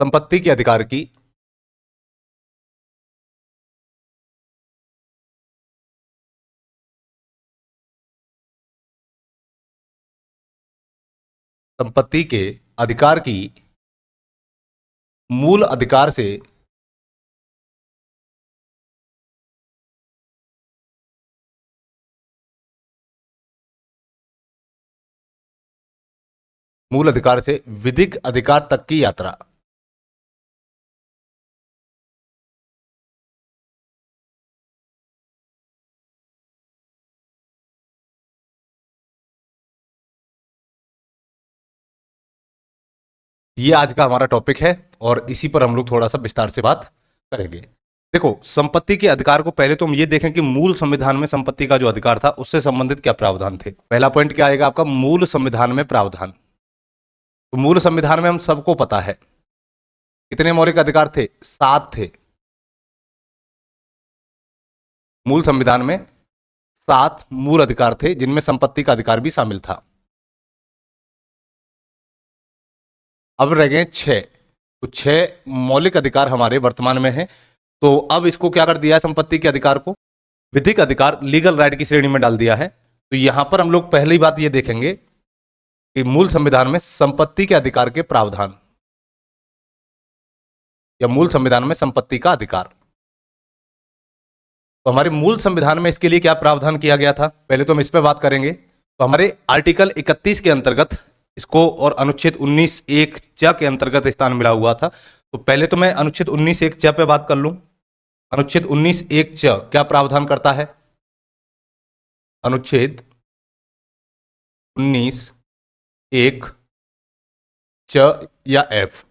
संपत्ति के अधिकार की संपत्ति के अधिकार की मूल अधिकार से विधिक अधिकार तक की यात्रा। ये आज का हमारा टॉपिक है और इसी पर हम लोग थोड़ा सा विस्तार से बात करेंगे। देखो, संपत्ति के अधिकार को पहले तो हम ये देखें कि मूल संविधान में संपत्ति का जो अधिकार था उससे संबंधित क्या प्रावधान थे। पहला पॉइंट क्या आएगा आपका, मूल संविधान में प्रावधान। तो मूल संविधान में हम सबको पता है कितने मौलिक अधिकार थे, 7 थे। मूल संविधान में 7 मूल अधिकार थे जिनमें संपत्ति का अधिकार भी शामिल था। अब रह गए 6। तो 6 मौलिक अधिकार हमारे वर्तमान में हैं। तो अब इसको क्या कर दिया है, संपत्ति के अधिकार को विधिक अधिकार, लीगल राइट की श्रेणी में डाल दिया है। तो यहां पर हम लोग पहली बात ये देखेंगे कि मूल संविधान में संपत्ति के अधिकार के प्रावधान या मूल संविधान में संपत्ति का अधिकार। तो हमारे मूल संविधान में इसके लिए क्या प्रावधान किया गया था, पहले तो हम इस पर बात करेंगे। तो हमारे आर्टिकल 31 के अंतर्गत इसको और अनुच्छेद 19(1) च के अंतर्गत स्थान मिला हुआ था। तो पहले तो मैं अनुच्छेद 19(1) च पे बात कर लूं। अनुच्छेद 19(1) च क्या प्रावधान करता है? अनुच्छेद 19(1) च या एफ,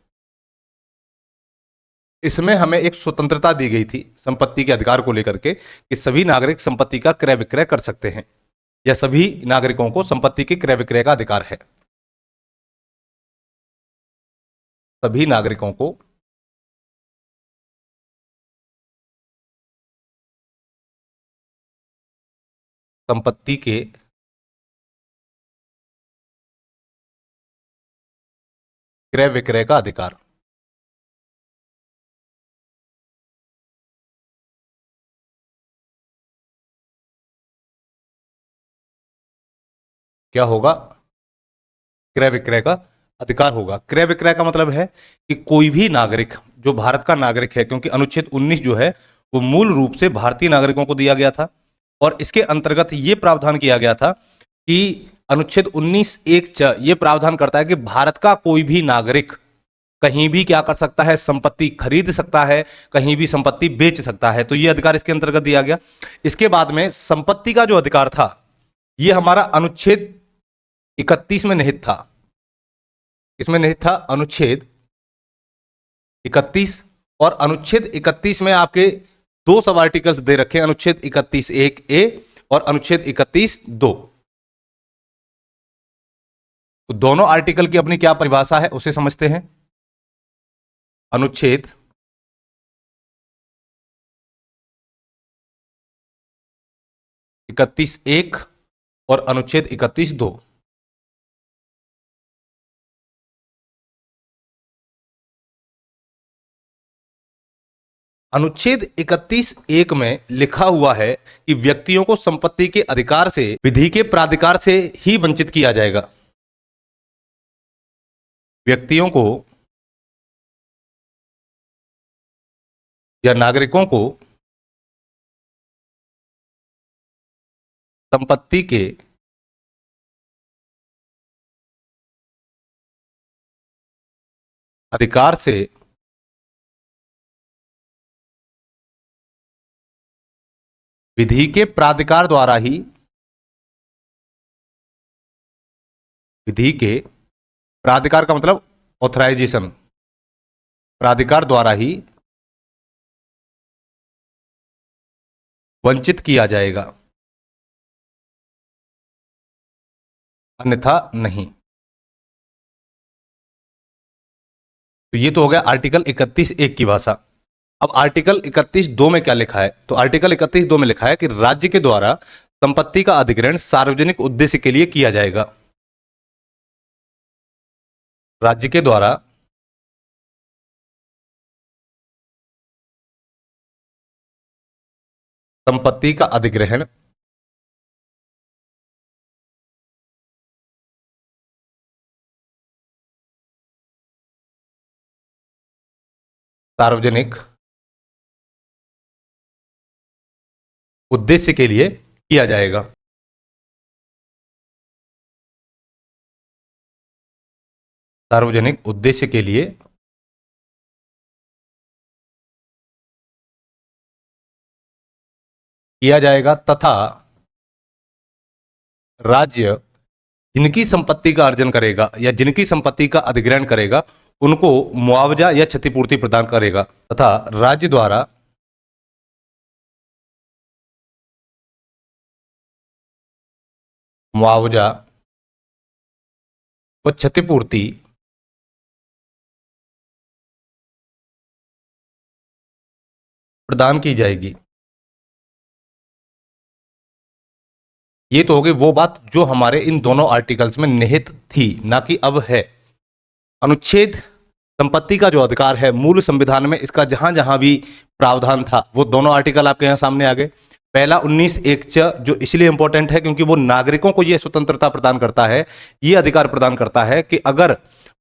इसमें हमें एक स्वतंत्रता दी गई थी संपत्ति के अधिकार को लेकर के कि सभी नागरिक संपत्ति का क्रय विक्रय कर सकते हैं या सभी नागरिकों को संपत्ति के क्रय विक्रय का अधिकार है। सभी नागरिकों को संपत्ति के क्रय विक्रय का अधिकार। क्या होगा? क्रय विक्रय का अधिकार होगा। क्रय विक्रय का मतलब है कि कोई भी नागरिक जो भारत का नागरिक है, क्योंकि अनुच्छेद 19 जो है वो मूल रूप से भारतीय नागरिकों को दिया गया था और इसके अंतर्गत ये प्रावधान किया गया था कि अनुच्छेद 19(1) च ये प्रावधान करता है कि भारत का कोई भी नागरिक कहीं भी क्या कर सकता है, संपत्ति खरीद सकता है, कहीं भी संपत्ति बेच सकता है। तो ये अधिकार इसके अंतर्गत दिया गया। इसके बाद में संपत्ति का जो अधिकार था ये हमारा अनुच्छेद 31 में निहित था। इसमें निहित था अनुच्छेद 31। और अनुच्छेद 31 में आपके 2 सब आर्टिकल्स दे रखे हैं, अनुच्छेद 31(1)(a) और अनुच्छेद 31(2). तो दोनों आर्टिकल की अपनी क्या परिभाषा है उसे समझते हैं। अनुच्छेद 31(1) और अनुच्छेद 31(2). अनुच्छेद 31(1) में लिखा हुआ है कि व्यक्तियों को संपत्ति के अधिकार से विधि के प्राधिकार से ही वंचित किया जाएगा। व्यक्तियों को या नागरिकों को संपत्ति के अधिकार से विधि के प्राधिकार द्वारा ही, विधि के प्राधिकार का मतलब ऑथराइजेशन, प्राधिकार द्वारा ही वंचित किया जाएगा, अन्यथा नहीं। तो ये तो हो गया आर्टिकल 31(1) की भाषा। अब आर्टिकल 31(2) में क्या लिखा है? तो आर्टिकल 31(2) में लिखा है कि राज्य के द्वारा संपत्ति का अधिग्रहण सार्वजनिक उद्देश्य के लिए किया जाएगा। राज्य के द्वारा संपत्ति का अधिग्रहण सार्वजनिक उद्देश्य के लिए किया जाएगा। सार्वजनिक उद्देश्य के लिए किया जाएगा तथा राज्य जिनकी संपत्ति का अर्जन करेगा या जिनकी संपत्ति का अधिग्रहण करेगा उनको मुआवजा या क्षतिपूर्ति प्रदान करेगा तथा राज्य द्वारा मुआवजा व क्षतिपूर्ति प्रदान की जाएगी। ये तो हो गई वो बात जो हमारे इन दोनों आर्टिकल्स में निहित थी, ना कि अब है। अनुच्छेद संपत्ति का जो अधिकार है मूल संविधान में, इसका जहां जहां भी प्रावधान था वो दोनों आर्टिकल आपके यहां सामने आ गए। पहला 19(1) जो इसलिए इंपॉर्टेंट है क्योंकि वो नागरिकों को यह स्वतंत्रता प्रदान करता है, ये अधिकार प्रदान करता है कि अगर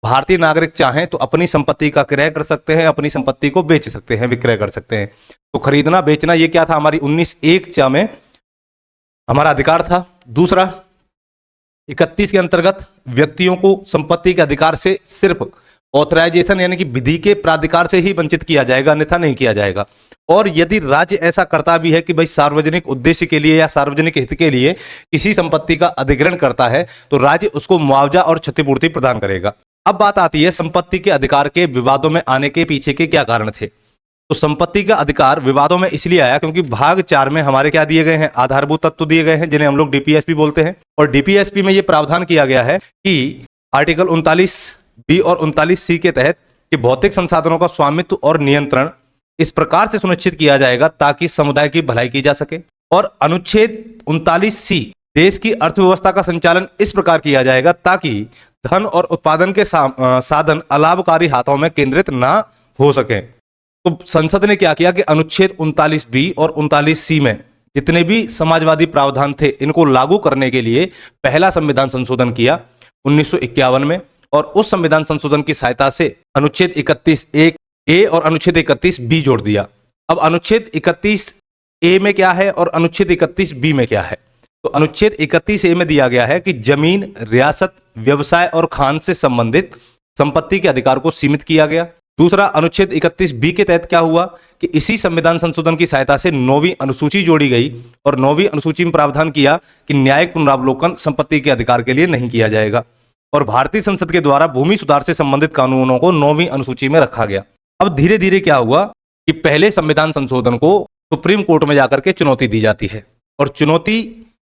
भारतीय नागरिक चाहें तो अपनी संपत्ति का क्रय कर सकते हैं, अपनी संपत्ति को बेच सकते हैं, विक्रय कर सकते हैं। तो खरीदना बेचना ये क्या था, हमारी 19(1) में हमारा अधिकार था। दूसरा 31 के अंतर्गत व्यक्तियों को संपत्ति के अधिकार से सिर्फ ऑथराइजेशन यानी कि विधि के प्राधिकार से ही वंचित किया जाएगा, अन्यथा नहीं किया जाएगा। और यदि राज्य ऐसा करता भी है कि भाई सार्वजनिक उद्देश्य के लिए या सार्वजनिक हित के लिए किसी संपत्ति का अधिग्रहण करता है तो राज्य उसको मुआवजा और क्षतिपूर्ति प्रदान करेगा। अब बात आती है संपत्ति के अधिकार के विवादों में आने के पीछे के क्या कारण थे। तो संपत्ति का अधिकार विवादों में इसलिए आया क्योंकि भाग 4 में हमारे क्या दिए गए हैं, आधारभूत तत्व दिए गए हैं जिन्हें हम लोग डीपीएसपी बोलते हैं। और डीपीएसपी में यह प्रावधान किया गया है कि आर्टिकल 39(b) और 39(c) के तहत कि भौतिक संसाधनों का स्वामित्व और नियंत्रण इस प्रकार से सुनिश्चित किया जाएगा ताकि समुदाय की भलाई की जा सके। और अनुच्छेद 39(c) देश की अर्थव्यवस्था का संचालन इस प्रकार किया जाएगा ताकि धन और उत्पादन के साधन अलाभकारी हाथों में केंद्रित ना हो सके। तो संसद ने क्या किया कि अनुच्छेद 39(b) और 39(c) में जितने भी समाजवादी प्रावधान थे इनको लागू करने के लिए पहला संविधान संशोधन किया 1951 में। और उस संविधान संशोधन की सहायता से अनुच्छेद 31(1)(a) और अनुच्छेद 31(b) जोड़ दिया। अब अनुच्छेद 31(a) में क्या है और अनुच्छेद 31(b) में क्या है। तो अनुच्छेद 31(a) में दिया गया है कि जमीन, रियासत, व्यवसाय और खान से संबंधित संपत्ति के अधिकार को सीमित किया गया। दूसरा अनुच्छेद 31(b) के तहत क्या हुआ कि इसी संविधान संशोधन की सहायता से 9वीं अनुसूची जोड़ी गई और 9वीं अनुसूची में प्रावधान किया कि न्यायिक पुनरावलोकन संपत्ति के अधिकार के लिए नहीं किया जाएगा। और भारतीय संसद के द्वारा भूमि सुधार से संबंधित कानूनों को 9वीं अनुसूची में रखा गया। अब धीरे धीरे क्या हुआ कि पहले संविधान संशोधन को सुप्रीम कोर्ट में जाकर के चुनौती दी जाती है। और चुनौती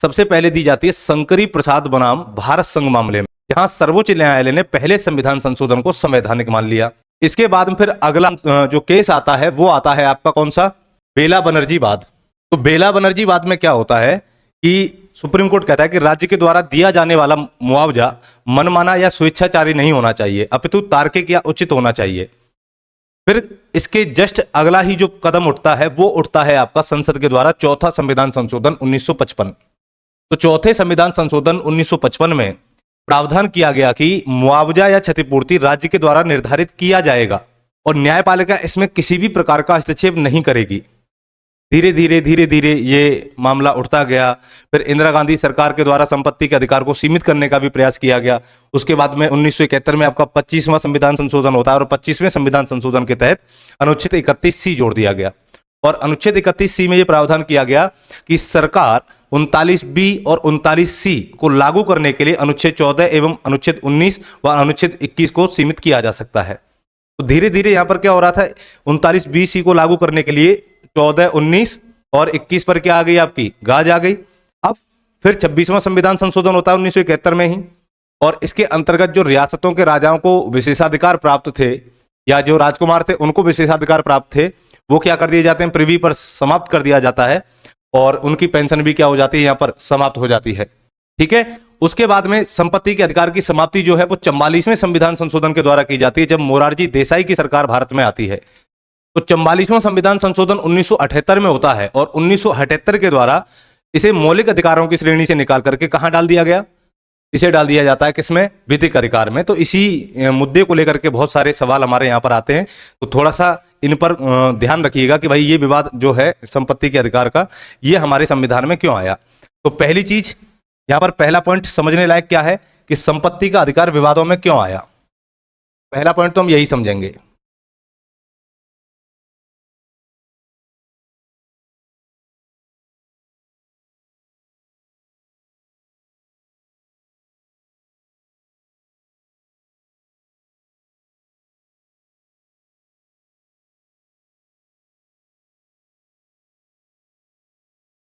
सबसे पहले दी जाती है शंकरी प्रसाद बनाम भारत संघ मामले में, जहां सर्वोच्च न्यायालय ने पहले संविधान संशोधन को संवैधानिक मान लिया। इसके बाद में फिर अगला जो केस आता है वो आता है आपका कौन सा, बेला बनर्जी वाद। तो बेला बनर्जी वाद में क्या होता है कि सुप्रीम कोर्ट कहता है कि राज्य के द्वारा दिया जाने वाला मुआवजा मनमाना या स्वेच्छाचारी नहीं होना चाहिए, अपितु तार्किक या उचित होना चाहिए। फिर इसके जस्ट अगला ही जो कदम उठता है वो उठता है आपका संसद के द्वारा चौथा संविधान संशोधन 1955। तो चौथे संविधान संशोधन 1955 में प्रावधान किया गया कि मुआवजा या क्षतिपूर्ति राज्य के द्वारा निर्धारित किया जाएगा और न्यायपालिका इसमें किसी भी प्रकार का हस्तक्षेप नहीं करेगी। धीरे धीरे ये मामला उठता गया। फिर इंदिरा गांधी सरकार के द्वारा संपत्ति के अधिकार को सीमित करने का भी प्रयास किया गया। उसके बाद में 1971 में आपका 25वां संविधान संशोधन होता है और 25वें संविधान संशोधन के तहत अनुच्छेद 31(c) जोड़ दिया गया। और अनुच्छेद 31(c) में यह प्रावधान किया गया कि सरकार 39(b) और 39(c) को लागू करने के लिए अनुच्छेद 14 एवं अनुच्छेद 19 व अनुच्छेद 21 को सीमित किया जा सकता है। तो धीरे धीरे यहां पर क्या हो रहा था, 39(b)(c) को लागू करने के लिए 14, 19 और 21 पर क्या आ गई, आपकी गाज आ गई। अब फिर 26वां संविधान संशोधन होता है 1971 में ही, और इसके अंतर्गत जो रियासतों के राजाओं को विशेषाधिकार प्राप्त थे या जो राजकुमार थे उनको विशेषाधिकार प्राप्त थे, वो क्या कर दिए जाते हैं, प्रिवी पर समाप्त कर दिया जाता है और उनकी पेंशन भी क्या हो जाती है, यहां पर समाप्त हो जाती है। ठीक है। उसके बाद में संपत्ति के अधिकार की समाप्ति जो है वो 44वें संविधान संशोधन के द्वारा की जाती है, जब मोरारजी देसाई की सरकार भारत में आती है। तो 44वां संविधान संशोधन 1978 में होता है और 1978 के द्वारा इसे मौलिक अधिकारों की श्रेणी से निकाल करके कहां डाल दिया गया? इसे डाल दिया जाता है किसमें? विधिक अधिकार में। तो इसी मुद्दे को लेकर के बहुत सारे सवाल हमारे यहां पर आते हैं, तो थोड़ा सा इन पर ध्यान रखिएगा कि भाई ये विवाद जो है संपत्ति के अधिकार का, ये हमारे संविधान में क्यों आया। तो पहली चीज यहां पर, पहला पॉइंट समझने लायक क्या है कि संपत्ति का अधिकार विवादों में क्यों आया। पहला पॉइंट तो हम यही समझेंगे।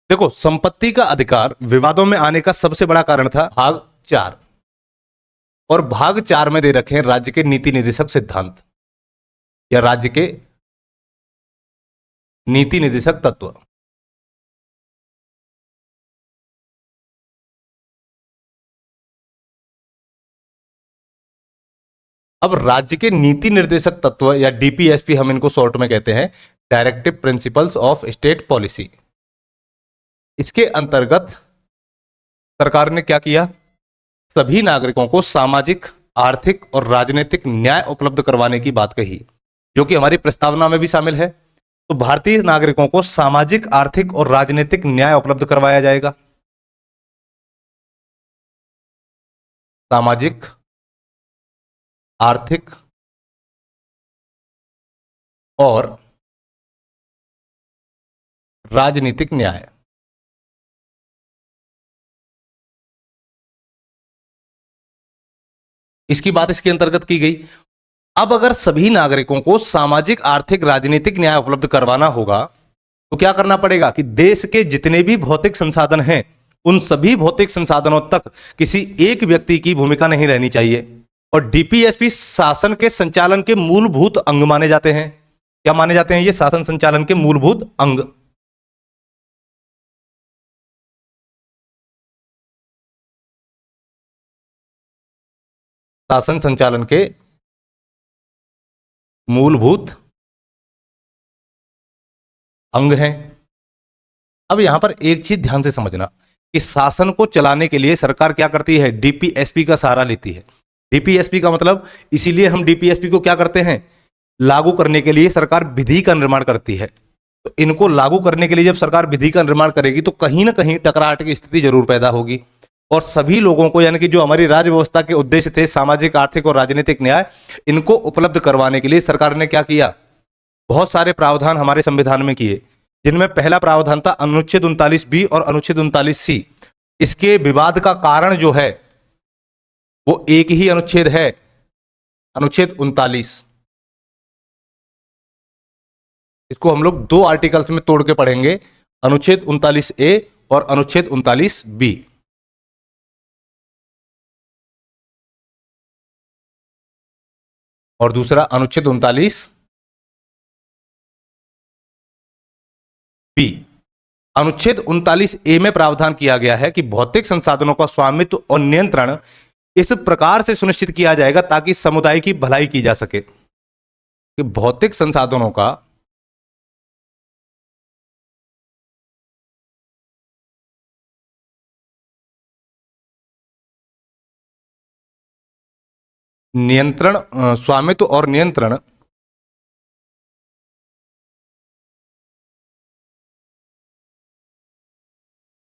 देखो, संपत्ति का अधिकार विवादों में आने का सबसे बड़ा कारण था भाग 4, और भाग 4 में दे रखे हैं राज्य के नीति निर्देशक सिद्धांत या राज्य के नीति निर्देशक तत्व। अब राज्य के नीति निर्देशक तत्व या डीपीएसपी हम इनको शॉर्ट में कहते हैं, directive principles of state policy. इसके अंतर्गत सरकार ने क्या किया? सभी नागरिकों को सामाजिक, आर्थिक और राजनीतिक न्याय उपलब्ध करवाने की बात कही, जो कि हमारी प्रस्तावना में भी शामिल है। तो भारतीय नागरिकों को सामाजिक, आर्थिक और राजनीतिक न्याय उपलब्ध करवाया जाएगा। सामाजिक, आर्थिक और राजनीतिक न्याय। इसकी बात इसके अंतर्गत की गई। अब अगर सभी नागरिकों को सामाजिक, आर्थिक, राजनीतिक न्याय उपलब्ध करवाना होगा तो क्या करना पड़ेगा कि देश के जितने भी भौतिक संसाधन हैं, उन सभी भौतिक संसाधनों तक किसी एक व्यक्ति की भूमिका नहीं रहनी चाहिए। और डीपीएसपी शासन के संचालन के मूलभूत अंग माने जाते हैं। क्या माने जाते हैं? ये शासन संचालन के मूलभूत अंग। शासन संचालन के मूलभूत अंग हैं। अब यहां पर एक चीज ध्यान से समझना कि शासन को चलाने के लिए सरकार क्या करती है? डीपीएसपी का सहारा लेती है। डीपीएसपी का मतलब, इसीलिए हम डीपीएसपी को क्या करते हैं? लागू करने के लिए सरकार विधि का निर्माण करती है। तो इनको लागू करने के लिए जब सरकार विधि का निर्माण करेगी तो कहीं ना कहीं टकराहट की स्थिति जरूर पैदा होगी, और सभी लोगों को, यानी कि जो हमारी राज्य व्यवस्था के उद्देश्य थे, सामाजिक, आर्थिक और राजनीतिक न्याय, इनको उपलब्ध करवाने के लिए सरकार ने क्या किया? बहुत सारे प्रावधान हमारे संविधान में किए, जिनमें पहला प्रावधान था अनुच्छेद 39 बी और अनुच्छेद 39 सी। इसके विवाद का कारण जो है वो एक ही अनुच्छेद है, अनुच्छेद 39। इसको हम लोग दो आर्टिकल्स में तोड़ के पढ़ेंगे, अनुच्छेद 39 ए और अनुच्छेद 39 बी। और दूसरा अनुच्छेद 39 बी। अनुच्छेद 39 ए में प्रावधान किया गया है कि भौतिक संसाधनों का स्वामित्व और नियंत्रण इस प्रकार से सुनिश्चित किया जाएगा ताकि समुदाय की भलाई की जा सके। कि भौतिक संसाधनों का नियंत्रण, स्वामित्व और नियंत्रण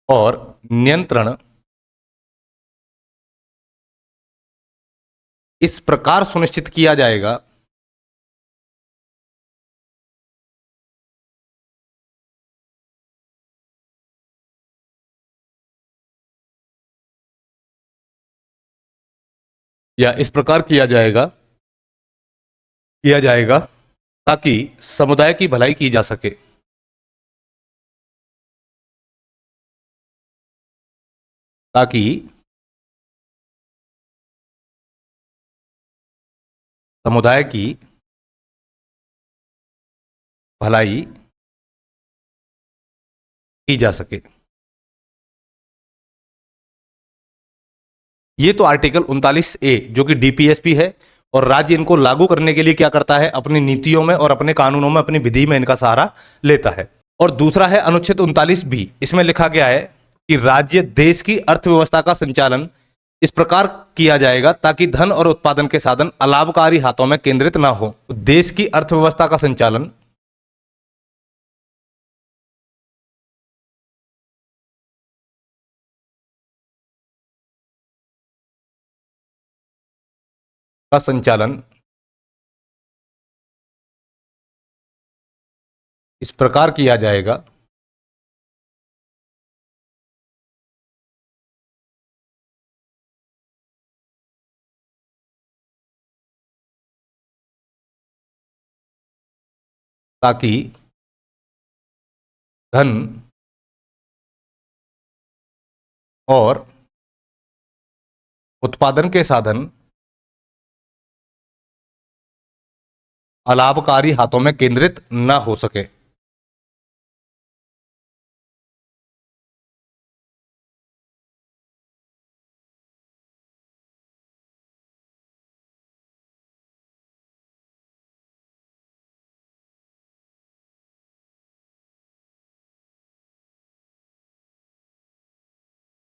और नियंत्रण इस प्रकार सुनिश्चित किया जाएगा या इस प्रकार किया जाएगा ताकि समुदाय की भलाई की जा सके। ताकि समुदाय की भलाई की जा सके। ये तो आर्टिकल 39 ए जो कि डीपीएसपी है, और राज्य इनको लागू करने के लिए क्या करता है, अपनी नीतियों में और अपने कानूनों में, अपनी विधि में इनका सहारा लेता है। और दूसरा है अनुच्छेद 39 बी। इसमें लिखा गया है कि राज्य देश की अर्थव्यवस्था का संचालन इस प्रकार किया जाएगा ताकि धन और उत्पादन के साधन अलाभकारी हाथों में केंद्रित ना हो। तो देश की अर्थव्यवस्था का संचालन का संचालन इस प्रकार किया जाएगा ताकि धन और उत्पादन के साधन अलाभकारी हाथों में केंद्रित न हो सके।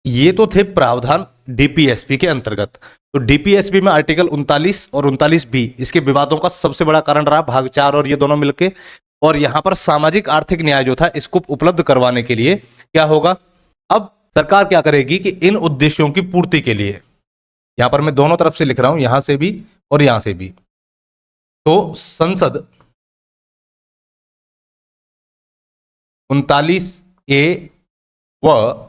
ये तो थे प्रावधान डीपीएसपी के अंतर्गत। तो डीपीएसपी में आर्टिकल 39 और 39 बी इसके विवादों का सबसे बड़ा कारण रहा, भाग 4 और ये दोनों मिलके। और यहां पर सामाजिक आर्थिक न्याय जो था इसको उपलब्ध करवाने के लिए क्या होगा, अब सरकार क्या करेगी कि इन उद्देश्यों की पूर्ति के लिए, यहां पर मैं दोनों तरफ से लिख रहा हूं, यहां से भी और यहां से भी, तो संसद 39 ए व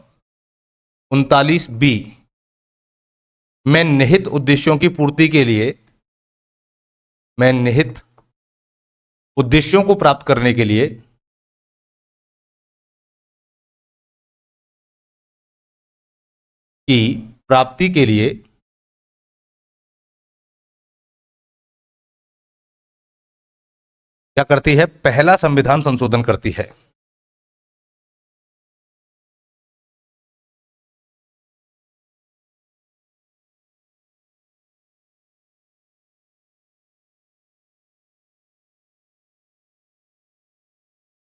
39 बी में निहित उद्देश्यों की पूर्ति के लिए, में निहित उद्देश्यों को प्राप्त करने के लिए की प्राप्ति के लिए क्या करती है, पहला संविधान संशोधन करती है।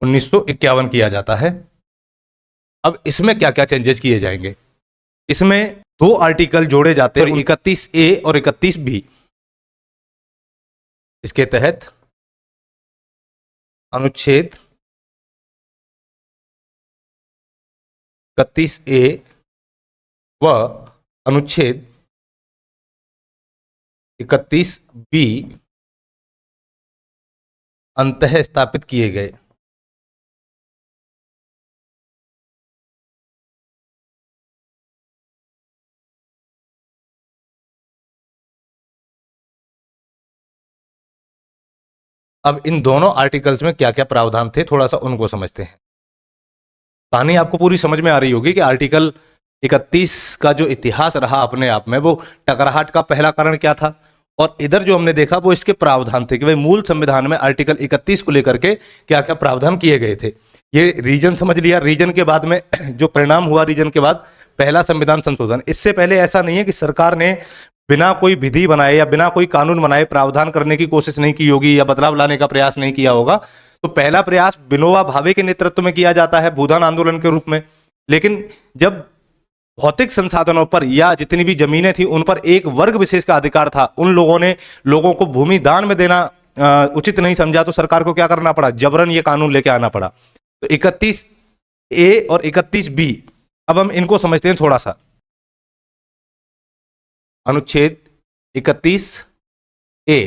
उन्नीस सौ इक्यावन किया जाता है। अब इसमें क्या क्या चेंजेस किए जाएंगे, इसमें दो आर्टिकल जोड़े जाते हैं, 31 ए और 31 बी। इसके तहत अनुच्छेद 31 ए व अनुच्छेद 31 बी अंतः स्थापित किए गए। अब इन दोनों आर्टिकल्स में क्या क्या प्रावधान थे, थोड़ा सा उनको समझते हैं। कहानी आपको पूरी समझ में आ रही होगी कि आर्टिकल 31 का जो इतिहास रहा अपने आप में, वो टकराहट का पहला कारण क्या था, और इधर जो हमने देखा वो इसके प्रावधान थे कि भाई मूल संविधान में आर्टिकल 31 को लेकर के क्या क्या प्रावधान किए गए थे। ये रीजन समझ लिया, रीजन के बाद में जो परिणाम हुआ, रीजन के बाद पहला संविधान संशोधन। इससे पहले ऐसा नहीं है कि सरकार ने बिना कोई विधि बनाए या बिना कोई कानून बनाए प्रावधान करने की कोशिश नहीं की होगी या बदलाव लाने का प्रयास नहीं किया होगा। तो पहला प्रयास विनोबा भावे के नेतृत्व में किया जाता है भूदान आंदोलन के रूप में। लेकिन जब भौतिक संसाधनों पर या जितनी भी जमीनें थी उन पर एक वर्ग विशेष का अधिकार था, उन लोगों ने लोगों को भूमि दान में देना उचित नहीं समझा, तो सरकार को क्या करना पड़ा, जबरन ये कानून लेके आना पड़ा। तो 31 ए और 31 बी, अब हम इनको समझते हैं थोड़ा सा। अनुच्छेद 31 ए,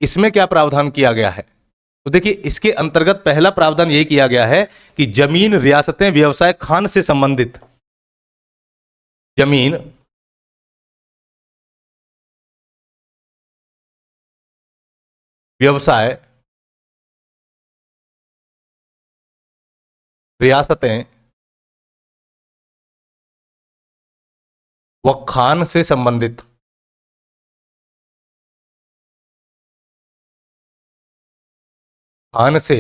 इसमें क्या प्रावधान किया गया है, तो देखिए इसके अंतर्गत पहला प्रावधान यह किया गया है कि जमीन, रियासतें, व्यवसाय, खान से संबंधित जमीन, व्यवसाय, रियासतें व खान से संबंधित खान से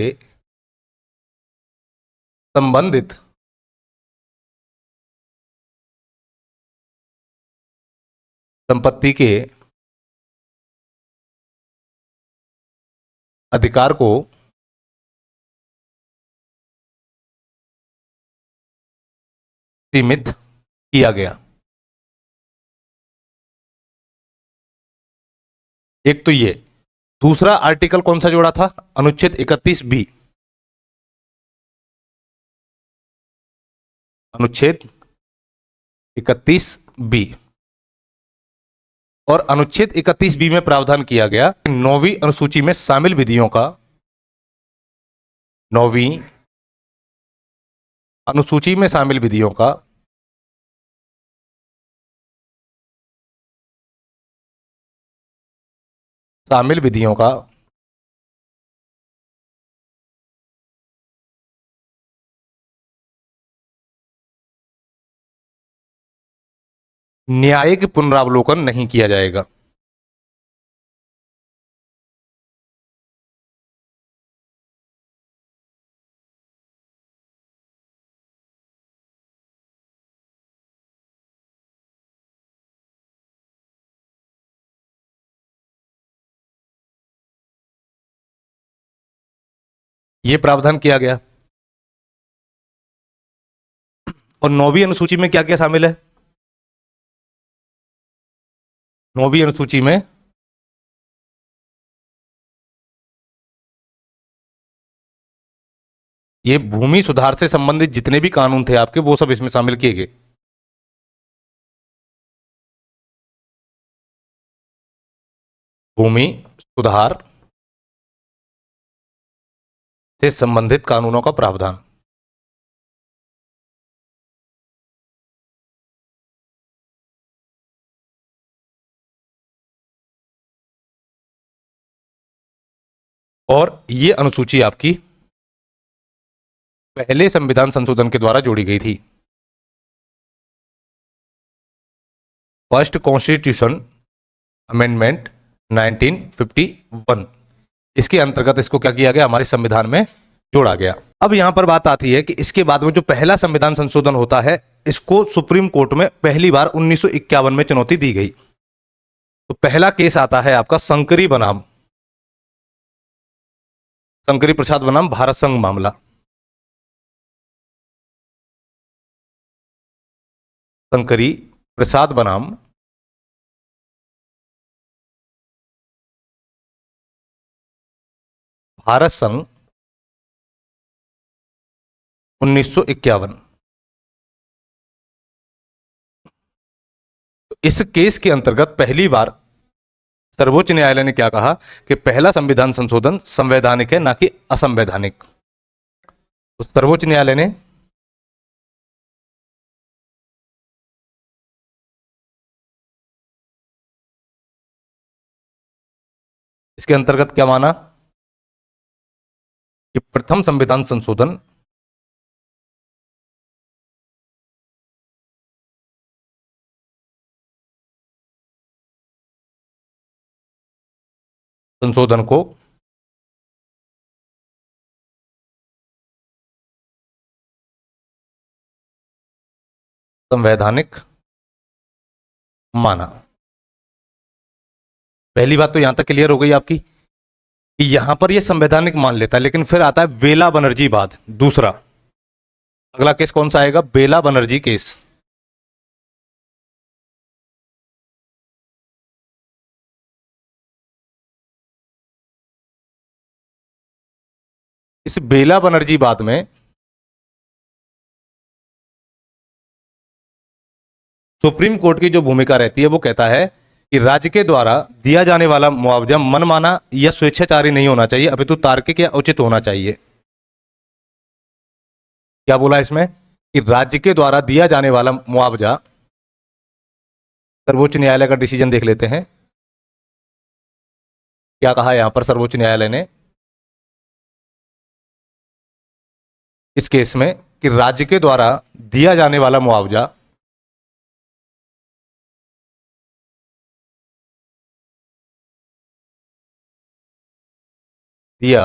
संबंधित संपत्ति के अधिकार को सीमित किया गया। एक तो ये, दूसरा आर्टिकल कौन सा जोड़ा था? अनुच्छेद 31 बी। अनुच्छेद 31 बी। और अनुच्छेद 31 बी में प्रावधान किया गया, नौवीं अनुसूची में शामिल विधियों का, नौवीं अनुसूची में शामिल विधियों का शामिल विधियों का न्यायिक पुनरावलोकन नहीं किया जाएगा। यह प्रावधान किया गया। और नौवीं अनुसूची में क्या क्या शामिल है? नौवीं अनुसूची में ये भूमि सुधार से संबंधित जितने भी कानून थे आपके, वो सब इसमें शामिल किए गए। भूमि सुधार से संबंधित कानूनों का प्रावधान। और ये अनुसूची आपकी पहले संविधान संशोधन के द्वारा जोड़ी गई थी। फर्स्ट कॉन्स्टिट्यूशन अमेंडमेंट 1951, इसके अंतर्गत इसको क्या किया गया? हमारे संविधान में जोड़ा गया। अब यहां पर बात आती है कि इसके बाद में जो पहला संविधान संशोधन होता है, इसको सुप्रीम कोर्ट में पहली बार 1951 में चुनौती दी गई। तो पहला केस आता है आपका शंकरी बनाम, शंकरी प्रसाद बनाम भारत संघ मामला। शंकरी प्रसाद बनाम भारत संघ 1951। इस केस के अंतर्गत पहली बार सर्वोच्च न्यायालय ने क्या कहा कि पहला संविधान संशोधन संवैधानिक है, ना कि असंवैधानिक। तो सर्वोच्च न्यायालय ने इसके अंतर्गत क्या माना कि प्रथम संविधान संशोधन संशोधन को संवैधानिक माना। पहली बात तो यहां तक क्लियर हो गई आपकी कि यहां पर यह संवैधानिक मान लेता है, लेकिन फिर आता है बेला बनर्जी बाद। दूसरा अगला केस कौन सा आएगा? बेला बनर्जी केस। इस बेला बनर्जी बाद में सुप्रीम कोर्ट की जो भूमिका रहती है, वो कहता है कि राज्य के द्वारा दिया जाने वाला मुआवजा मनमाना या स्वेच्छाचारी नहीं होना चाहिए, अपितु तार्किक या उचित होना चाहिए। क्या बोला इसमें? कि राज्य के द्वारा दिया जाने वाला मुआवजा, सर्वोच्च न्यायालय का डिसीजन देख लेते हैं। क्या कहा यहां पर सर्वोच्च न्यायालय ने इस केस में? कि राज्य के द्वारा दिया जाने वाला मुआवजा दिया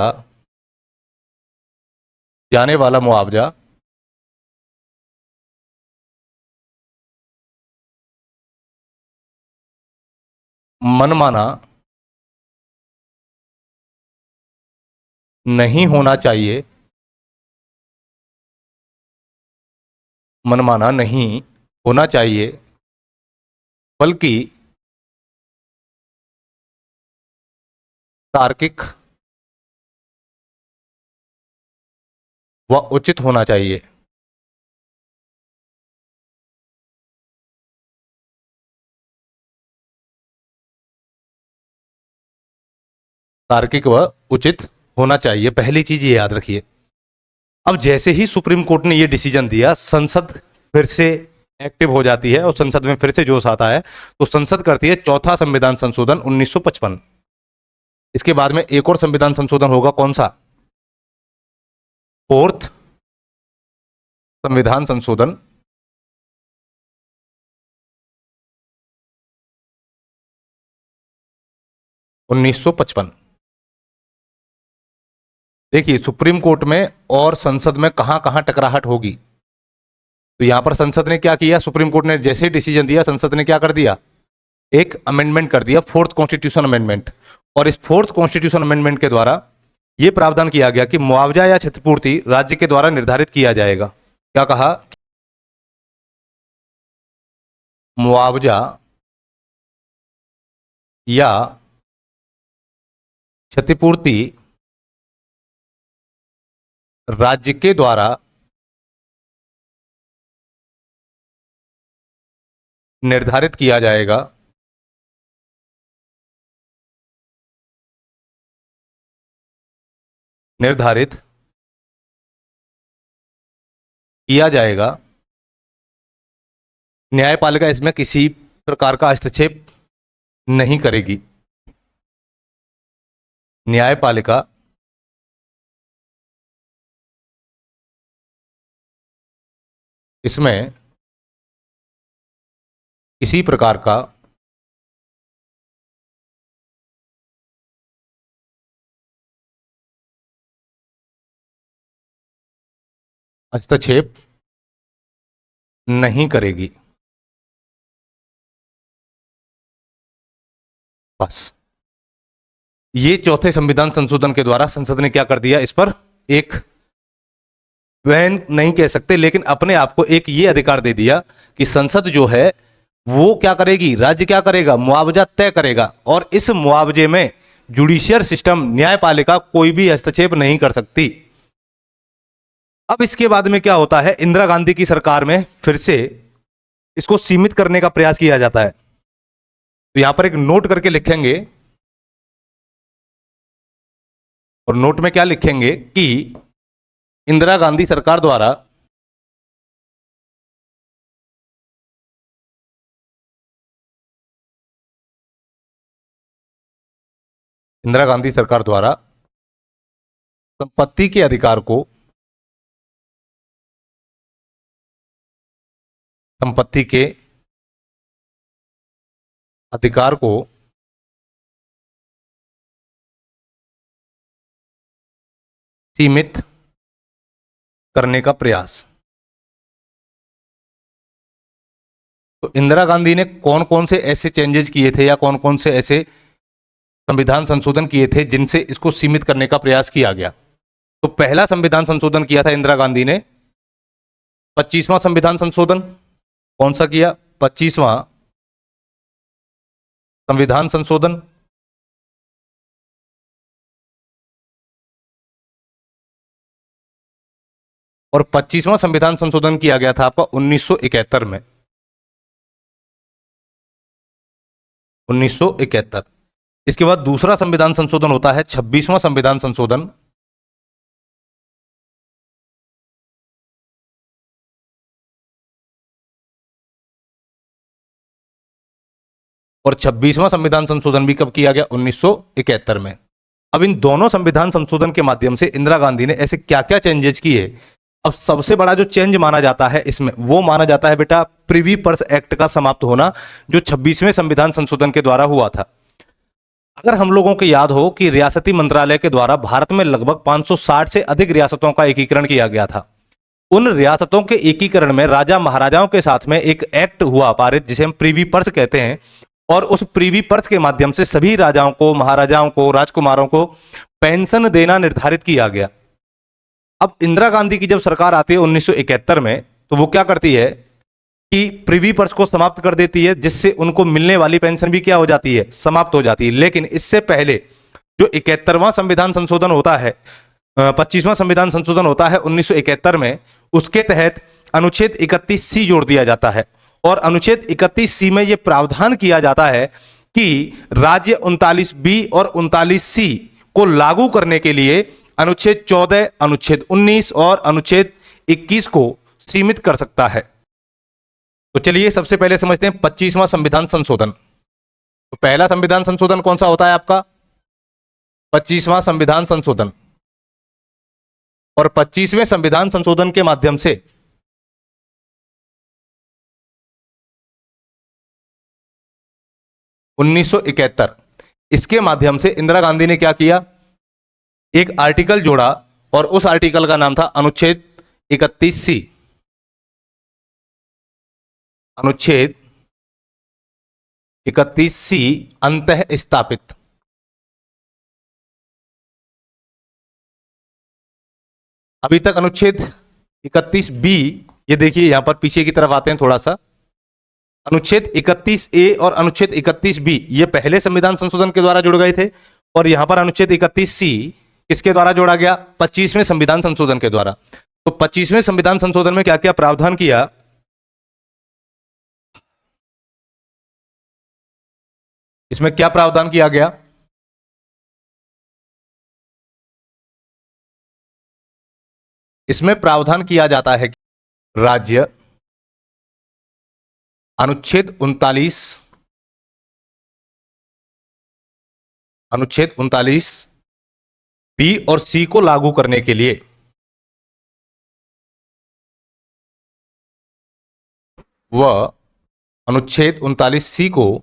जाने वाला मुआवजा मनमाना नहीं होना चाहिए, मनमाना नहीं होना चाहिए, बल्कि तार्किक व उचित होना चाहिए। तार्किक व उचित होना चाहिए, पहली चीज ये याद रखिए। अब जैसे ही सुप्रीम कोर्ट ने ये डिसीजन दिया, संसद फिर से एक्टिव हो जाती है और संसद में फिर से जोश आता है, तो संसद करती है चौथा संविधान संशोधन 1955। इसके बाद में एक और संविधान संशोधन होगा, कौन सा? फोर्थ संविधान संशोधन 1955। देखिए सुप्रीम कोर्ट में और संसद में कहां कहां टकराहट होगी। तो यहां पर संसद ने क्या किया, सुप्रीम कोर्ट ने जैसे ही डिसीजन दिया, संसद ने क्या कर दिया, एक अमेंडमेंट कर दिया, फोर्थ कॉन्स्टिट्यूशन अमेंडमेंट। और इस फोर्थ कॉन्स्टिट्यूशन अमेंडमेंट के द्वारा यह प्रावधान किया गया कि मुआवजा या क्षतिपूर्ति राज्य के द्वारा निर्धारित किया जाएगा। क्या कहा? मुआवजा या क्षतिपूर्ति राज्य के द्वारा निर्धारित किया जाएगा। निर्धारित किया जाएगा। न्यायपालिका इसमें किसी प्रकार का हस्तक्षेप नहीं करेगी। न्यायपालिका इसमें किसी प्रकार का हस्तक्षेप नहीं करेगी। बस ये चौथे संविधान संशोधन के द्वारा संसद ने क्या कर दिया, इस पर एक बैन नहीं कह सकते, लेकिन अपने आप को एक ये अधिकार दे दिया कि संसद जो है वो क्या करेगी, राज्य क्या करेगा, मुआवजा तय करेगा। और इस मुआवजे में जुडिशियल सिस्टम, न्यायपालिका कोई भी हस्तक्षेप नहीं कर सकती। अब इसके बाद में क्या होता है, इंदिरा गांधी की सरकार में फिर से इसको सीमित करने का प्रयास किया जाता है। तो यहां पर एक नोट करके लिखेंगे, और नोट में क्या लिखेंगे कि इंदिरा गांधी सरकार द्वारा इंदिरा गांधी सरकार द्वारा संपत्ति के अधिकार को, संपत्ति के अधिकार को सीमित करने का प्रयास। तो इंदिरा गांधी ने कौन कौन से ऐसे चेंजेस किए थे या कौन कौन से ऐसे संविधान संशोधन किए थे जिनसे इसको सीमित करने का प्रयास किया गया? तो पहला संविधान संशोधन किया था इंदिरा गांधी ने 25वां संविधान संशोधन। कौन सा किया? 25वां संविधान संशोधन। और 25वां संविधान संशोधन किया गया था आपका 1971 में। 1971। इसके बाद दूसरा संविधान संशोधन होता है 26वां संविधान संशोधन। और 26वां संविधान संशोधन भी कब किया गया? 1971 में। अब इन दोनों संविधान संशोधन के माध्यम से इंदिरा गांधी ने ऐसे क्या क्या चेंजेस किए? अब सबसे बड़ा जो चेंज माना जाता है इसमें, वो माना जाता है बेटा प्रिवी पर्स एक्ट का समाप्त होना, जो 26वें संविधान संशोधन के द्वारा हुआ था। अगर हम लोगों को याद हो कि रियासती मंत्रालय के द्वारा भारत में लगभग 560 से अधिक रियासतों का एकीकरण किया गया था। उन रियासतों के एकीकरण में राजा महाराजाओं के साथ में एक एक्ट हुआ पारित, जिसे हम प्रिवी पर्स कहते हैं। और उस प्रीवी पर्स के माध्यम से सभी राजाओं को, महाराजाओं को, राजकुमारों को पेंशन देना निर्धारित किया गया। अब इंदिरा गांधी की जब सरकार आती है 1971 में, तो वो क्या करती है कि प्रीवी पर्स को समाप्त कर देती है, जिससे उनको मिलने वाली पेंशन भी क्या हो जाती है, समाप्त हो जाती है। लेकिन इससे पहले जो 71वां संविधान संशोधन होता है, 25वां संविधान संशोधन होता है 1971 में, उसके तहत अनुच्छेद 31C जोड़ दिया जाता है। और अनुच्छेद 31C में यह प्रावधान किया जाता है कि राज्य 39B और 39C को लागू करने के लिए अनुच्छेद 14, अनुच्छेद 19 और अनुच्छेद 21 को सीमित कर सकता है। तो चलिए सबसे पहले समझते हैं 25वां संविधान संशोधन। तो पहला संविधान संशोधन कौन सा होता है आपका, 25वां संविधान संशोधन। और 25वें संविधान संशोधन के माध्यम से उन्नीस इसके माध्यम से इंदिरा गांधी ने क्या किया, एक आर्टिकल जोड़ा और उस आर्टिकल का नाम था अनुच्छेद 31C। अनुच्छेद 31C अंतः स्थापित। अभी तक अनुच्छेद 31B, ये देखिए यहां पर पीछे की तरफ आते हैं थोड़ा सा, अनुच्छेद 31A और अनुच्छेद 31B ये पहले संविधान संशोधन के द्वारा जुड़ गए थे, और यहां पर अनुच्छेद 31C किसके द्वारा जोड़ा गया, 25वें संविधान संशोधन के द्वारा। तो 25वें संविधान संशोधन में क्या क्या प्रावधान किया, इसमें क्या प्रावधान किया गया, इसमें प्रावधान किया जाता है कि राज्य अनुच्छेद 39 बी और सी को लागू करने के लिए वह अनुच्छेद 39C को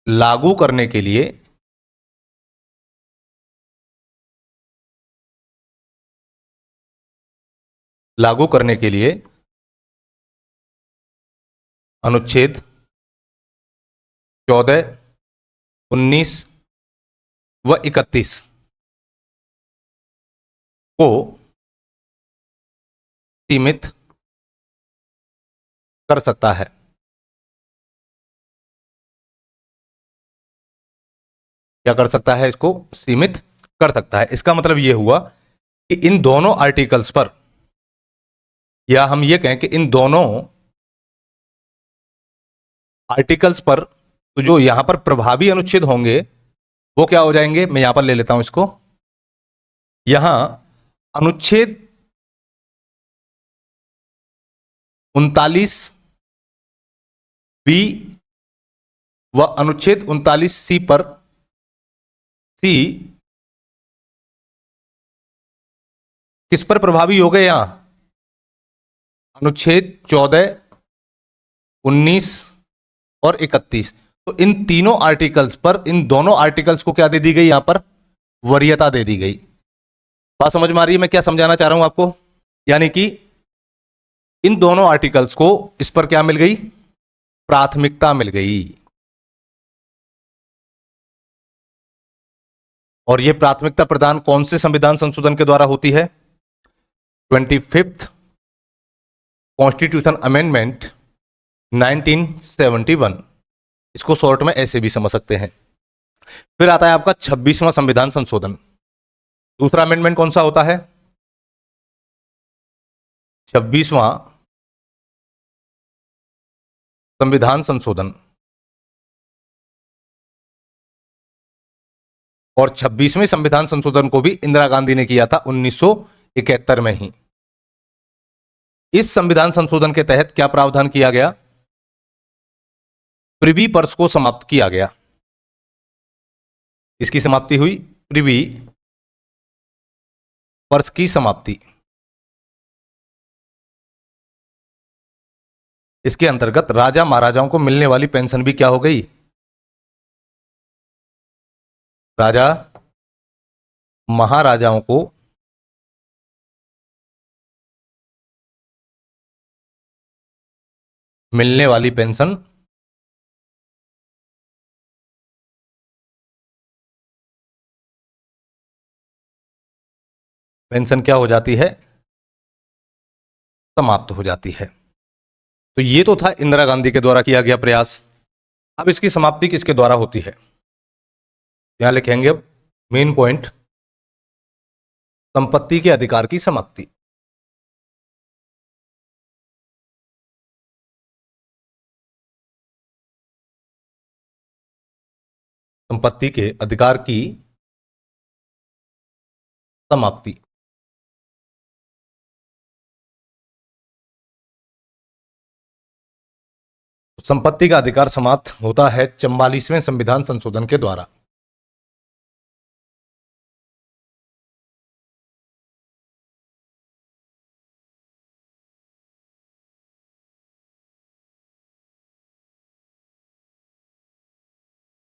लागू करने के लिए अनुच्छेद 14, 19 व 31 को सीमित कर सकता है। क्या कर सकता है, इसको सीमित कर सकता है। इसका मतलब यह हुआ कि इन दोनों आर्टिकल्स पर, या हम ये कहें कि इन दोनों आर्टिकल्स पर तो जो यहां पर प्रभावी अनुच्छेद होंगे वो क्या हो जाएंगे, मैं यहां पर ले लेता हूं इसको, यहां अनुच्छेद 39B व अनुच्छेद 39C पर सी किस पर प्रभावी हो गए, यहां अनुच्छेद 14, 19 और 31। तो इन तीनों आर्टिकल्स पर, इन दोनों आर्टिकल्स को क्या दे दी गई, यहां पर वरीयता दे दी गई। बात समझ में आ रही है मैं क्या समझाना चाह रहा हूं आपको, यानी कि इन दोनों आर्टिकल्स को इस पर क्या मिल गई, प्राथमिकता मिल गई। और यह प्राथमिकता प्रदान कौन से संविधान संशोधन के द्वारा होती है, 25th कॉन्स्टिट्यूशन अमेंडमेंट 1971। इसको शॉर्ट में ऐसे भी समझ सकते हैं। फिर आता है आपका 26वां संविधान संशोधन। दूसरा अमेंडमेंट कौन सा होता है, 26वां संविधान संशोधन। और 26वें संविधान संशोधन को भी इंदिरा गांधी ने किया था 1971 में ही। इस संविधान संशोधन के तहत क्या प्रावधान किया गया, प्रिवी पर्स को समाप्त किया गया। इसकी समाप्ति हुई, प्रिवी पर्स की समाप्ति। इसके अंतर्गत राजा महाराजाओं को मिलने वाली पेंशन भी क्या हो गई, राजा महाराजाओं को मिलने वाली पेंशन पेंशन क्या हो जाती है, समाप्त हो जाती है। तो ये तो था इंदिरा गांधी के द्वारा किया गया प्रयास। अब इसकी समाप्ति किसके द्वारा होती है, यहां लिखेंगे अब मेन पॉइंट, संपत्ति के अधिकार की समाप्ति। संपत्ति के अधिकार की समाप्ति। संपत्ति का अधिकार समाप्त होता है 44वें संविधान संशोधन के द्वारा।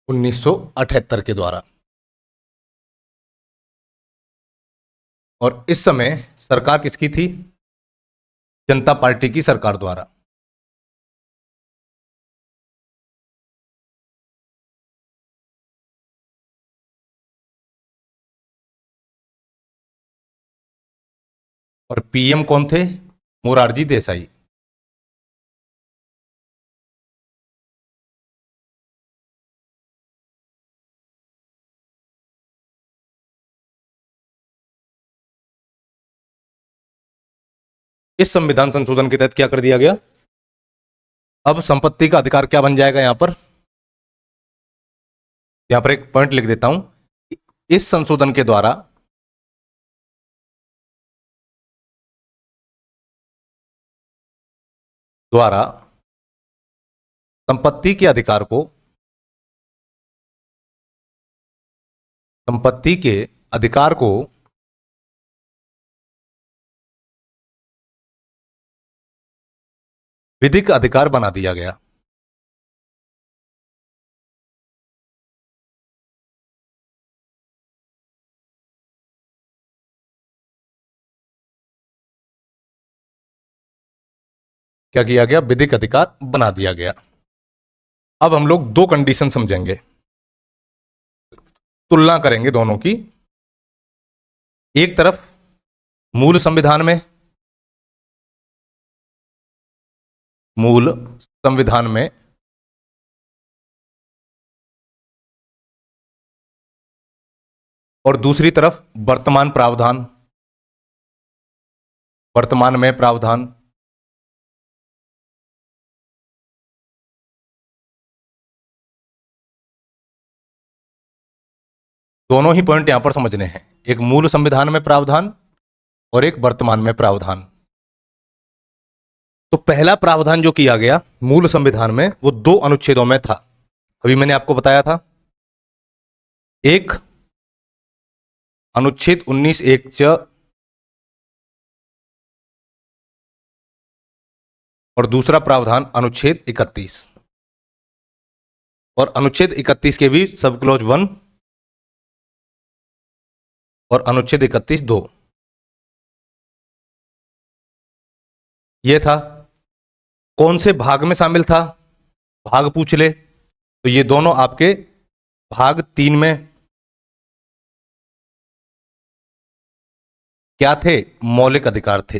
उन्नीस के द्वारा। और इस समय सरकार किसकी थी, जनता पार्टी की सरकार द्वारा। और पीएम कौन थे, मोरारजी देसाई। इस संविधान संशोधन के तहत क्या कर दिया गया, अब संपत्ति का अधिकार क्या बन जाएगा, यहां पर एक पॉइंट लिख देता हूं, इस संशोधन के द्वारा संपत्ति के अधिकार को, संपत्ति के अधिकार को विधिक अधिकार बना दिया गया। क्या किया गया, विधिक अधिकार बना दिया गया। अब हम लोग दो कंडीशन समझेंगे, तुलना करेंगे दोनों की। एक तरफ मूल संविधान में, मूल संविधान में और दूसरी तरफ वर्तमान प्रावधान, वर्तमान में प्रावधान। दोनों ही पॉइंट यहां पर समझने हैं, एक मूल संविधान में प्रावधान और एक वर्तमान में प्रावधान। तो पहला प्रावधान जो किया गया मूल संविधान में वो दो अनुच्छेदों में था, अभी मैंने आपको बताया था। एक अनुच्छेद 19(1) च और दूसरा प्रावधान अनुच्छेद 31। और अनुच्छेद 31 के भी सब क्लॉज 1 और अनुच्छेद 31(2) ये था। कौन से भाग में शामिल था, भाग पूछ ले तो ये दोनों आपके भाग 3 में क्या थे, मौलिक अधिकार थे।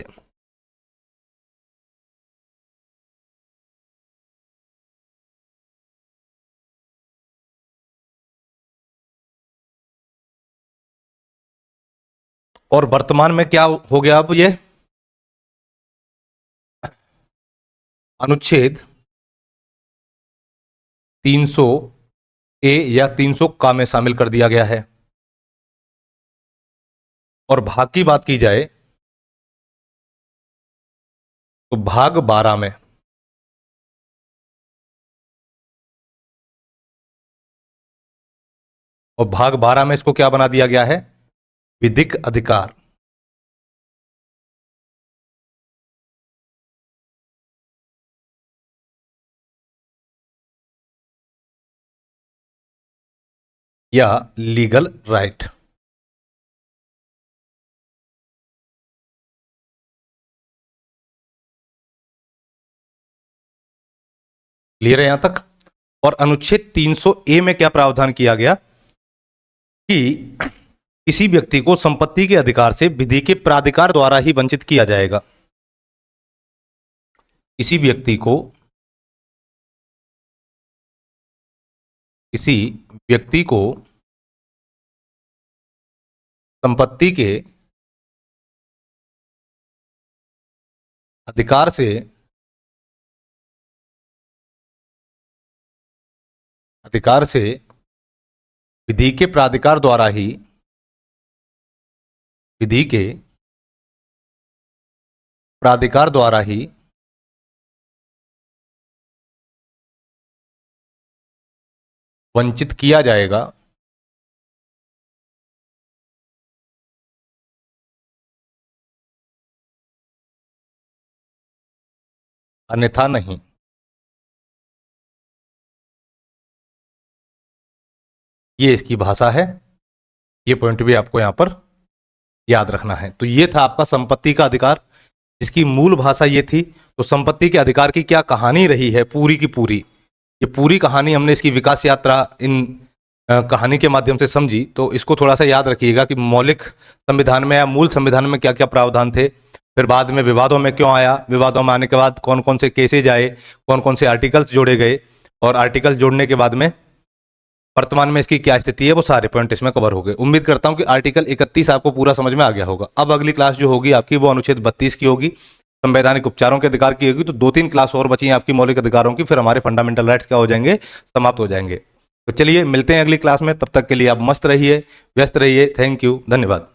और वर्तमान में क्या हो गया, अब ये अनुच्छेद 300(a) या 300 में शामिल कर दिया गया है। और भाग की बात की जाए तो भाग 12 में, और भाग 12 में इसको क्या बना दिया गया है, विधिक अधिकार। या लीगल राइट। क्लियर है यहां तक। और अनुच्छेद 300 ए में क्या प्रावधान किया गया कि किसी व्यक्ति को संपत्ति के अधिकार से विधि के प्राधिकार द्वारा ही वंचित किया जाएगा। किसी व्यक्ति को संपत्ति के अधिकार से विधि के प्राधिकार द्वारा ही वंचित किया जाएगा, अन्यथा नहीं। ये इसकी भाषा है, ये पॉइंट भी आपको यहां पर याद रखना है। तो ये था आपका संपत्ति का अधिकार, जिसकी मूल भाषा ये थी। तो संपत्ति के अधिकार की क्या कहानी रही है पूरी की पूरी, ये पूरी कहानी हमने इसकी विकास यात्रा इन कहानी के माध्यम से समझी। तो इसको थोड़ा सा याद रखिएगा कि मौलिक संविधान में या मूल संविधान में क्या क्या प्रावधान थे, फिर बाद में विवादों में क्यों आया, विवादों में आने के बाद कौन कौन से केसेज आए, कौन कौन से आर्टिकल्स जोड़े गए, और आर्टिकल जोड़ने के बाद में वर्तमान में इसकी क्या स्थिति है, वो सारे पॉइंट इसमें कवर हो गए। उम्मीद करता हूं कि आर्टिकल 31 आपको पूरा समझ में आ गया होगा। अब अगली क्लास जो होगी आपकी वो अनुच्छेद 32 की होगी, संवैधानिक उपचारों के अधिकार की होगी। तो 2-3 क्लास और बची हैं आपकी मौलिक अधिकारों की, फिर हमारे फंडामेंटल राइट्स क्या हो जाएंगे, समाप्त हो जाएंगे। तो चलिए मिलते हैं अगली क्लास में, तब तक के लिए आप मस्त रहिए, व्यस्त रहिए। थैंक यू, धन्यवाद।